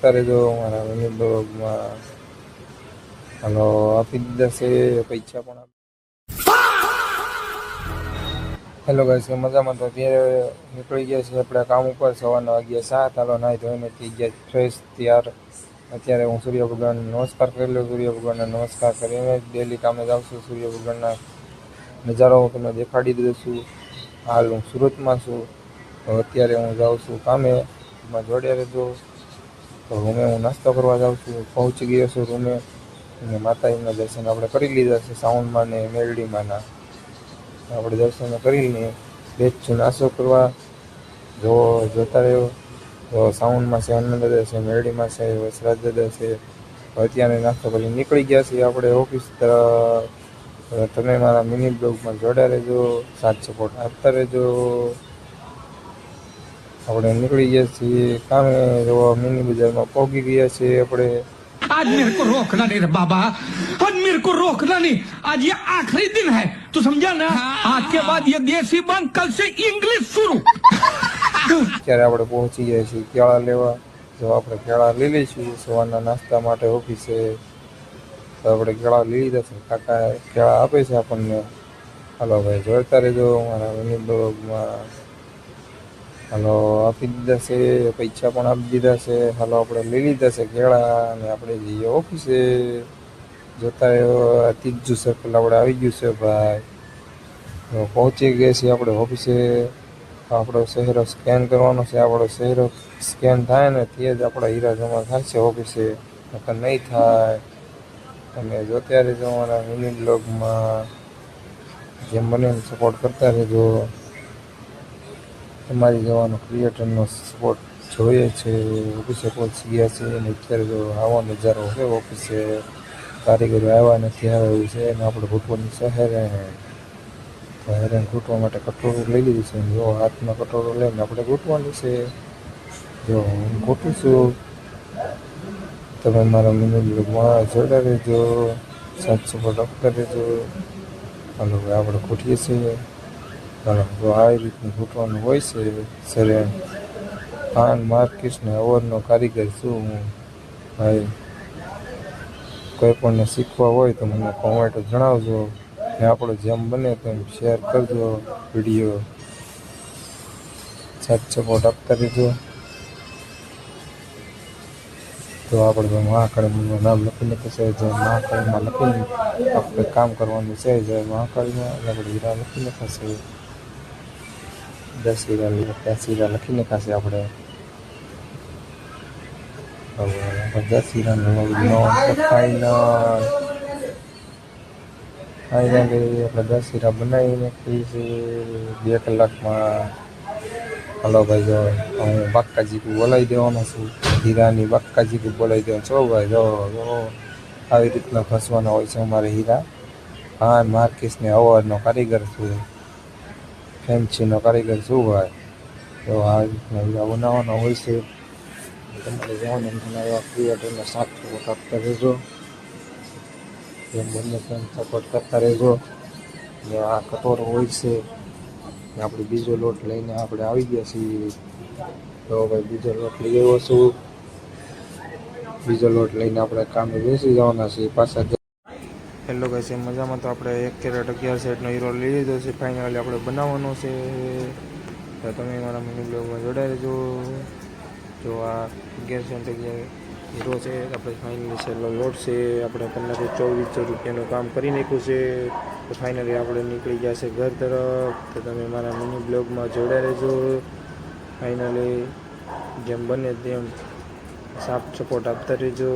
કરતા રહેજો મારા મિની બ્લોગમાં. હાલો આપી દીધા છે પૈસા પણ. હેલો ગાઈસ, મજામાં? તો અત્યારે નીકળી ગયા છે આપણે કામ ઉપર. સવારના વાગ્યા 7. હાલો નાહી ધોઈને થઈ ગયા ફ્રેશ તૈયાર. અત્યારે હું સૂર્ય ભગવાનને નમસ્કાર કરી લઉં. સૂર્ય ભગવાનને નમસ્કાર કરીને ડેલી કામે જાઉં છું. સૂર્ય ભગવાનના નજારો હું તમને દેખાડી દઉં છું. હાલ હું સુરતમાં છું. તો અત્યારે હું જાઉં છું કામે. એમાં જોડ્યા રહેજો. તો રૂમે હું નાસ્તો કરવા જાઉં છું. પહોંચી ગયો છું રૂમે અને માતાજીના દર્શન આપણે કરી લીધા છે સાઉન્ડમાં ને મેલડીમાંના. આપણે દર્શન કરીને બેઠું નાસ્તો કરવા. જોતા રહ્યો. તો સાઉન્ડમાં છે આનંદ દાદા છે, મેરડીમાં છે વસરાજ દાદા છે. અત્યારે નાસ્તો કરી નીકળી ગયા છીએ આપણે ઓફિસ તરફ. તમે મારા મિની બ્લોગમાં જોડા રહેજો, સાથ સપોર્ટ આપતા રહેજો. આપણે નીકળી ગયા છીએ કામે. જો મિની બજારમાં પહોંચી ગયા છીએ આપણે. आज मेरे को रोकना नहीं रे बाबा, आज मेरे को रोकना नहीं. आज ये आखिरी दिन है, तू समझा ना? आज के बाद ये देसी बंद, कल से इंग्लिश शुरू. ત્યારે આપણે પહોંચી ગયા છીએ કેળા લેવા. જો આપણે કેળા લઈ લઈશું સવારના નાસ્તા માટે ઓફિસે. તો આપણે કેળા લઈ લીધા છે. કાકા કેળા આપે છે આપણને. હાલો ભાઈ જોડતા રહેજો મારા મિની બ્લોગમાં. હાલો આપી દીધા છે પૈસા પણ આપી દીધા છે. હાલો આપણે લઈ લીધા છે કેળા અને આપણે જઈએ ઓફિસે. જોતા રહ્યો ત્રીજું સર્કલ આપણે આવી ગયું છે ભાઈ. પહોંચી ગયા છીએ આપણે ઓફિસે. આપણો ચહેરો સ્કેન કરવાનો છે. આપણો ચહેરો સ્કેન થાય ને તે જ આપણા હીરા જમા થાય છે ઓફિસે, નકર નહીં થાય. તમે જોતા રહેજો મારા મિની બ્લોગમાં. જેમ બને એમ સપોર્ટ કરતા રહેજો. તમારી જવાનો ક્રિએટરનો સપોર્ટ જોઈએ છે. ઓફિસે પહોંચી ગયા છે અને અત્યારે જો આવો નજારો છે ઓફિસે. કારીગરો આવ્યા નથી આવે એવું છે અને આપણે ઘૂંટવાની શહેરે હેરાન ઘૂંટવા માટે કટોરું લઈ લીધું છે. જો હાથમાં કટોરો લઈને આપણે ઘૂંટવાનું છે. જો હું ઘૂંટું છું. તમે મારા મિની બ્લોગમાં જોડા રહેજો, સાથ સપોર્ટ આપતા રહેજો. હાલો હવે આપણે ઘૂંટીએ છીએ. હાલો જો આવી રીતનું ઘૂંટવાનું હોય છે સરે. પાન માર્કેટને અવરનો કારીગર છું હું ભાઈ. કોઈ પણને શીખવા હોય તો મને કોમેન્ટ જણાવજો ને આપણો જેમ બને તેમ શેર કરજો વિડીયો. સાથ સપોર્ટ આપતા રહેજો. તો આપણે મહાકાળીનું નામ લખીને કહેશે જય મહાકાળીમાં લખીને આપણે કામ કરવાનું છે. જય મહાકાળીમાં આપણે હીરા લખીને થશે. 10 હીરા 10 હીરા લખીને ખાશે આપણે. હવે 10 હીરાનો ફાઇનલ આપણે 10 હીરા બનાવીને ખાઈએ છીએ 2 કલાકમાં. હલો ભાઈ જો હું બાક્કાજી બોલાવી દેવાનો છું. હીરાની બાક્કાજી બોલાવી દેવાનો છો ભાઈ. જો આવી રીતના ફસવાના હોય છે અમારે હીરા. હા માર્કેટને અવરનો કારીગર છું, ફેન્સીનો કારીગર છું ભાઈ. તો આવી રીતના હીરા બનાવવાના હોય છે. તમારે જવાનું એવા ક્રિએટરને સાથ સપોર્ટ આપતા રહેજો. જેમ બંને તેમ સપોર્ટ કરતા રહેજો. ને આ કટોરો હોય છે ને આપણે બીજો લોટ લઈને આપણે આવી ગયા છીએ. તો ભાઈ બીજો લોટ લઈ આવ્યો છું. બીજો લોટ લઈને આપણે કામે બેસી જવાના છીએ પાછા. હેલો ગાઈસ, મજામાં? તો આપણે 1 કેરેટ 11 સેટનો હીરો લઈ લીધો છે. ફાઇનલી આપણે બનાવવાનો છે. તો તમે મારા મિની બ્લોગમાં જોડાઈ રહેજો. જો આ 11 સેટ હીરો છે આપણે ફાઇનલી છેલ્લો લોટ છે. આપણે 1524 રૂપિયાનું કામ કરી નાખ્યું છે. તો ફાઇનલી આપણે નીકળી ગયા છે ઘર તરફ. તો તમે મારા મિની બ્લોગમાં જોડાઈ રહેજો. ફાઇનલી જેમ બને તેમ સાથ સપોર્ટ આપતા રહેજો.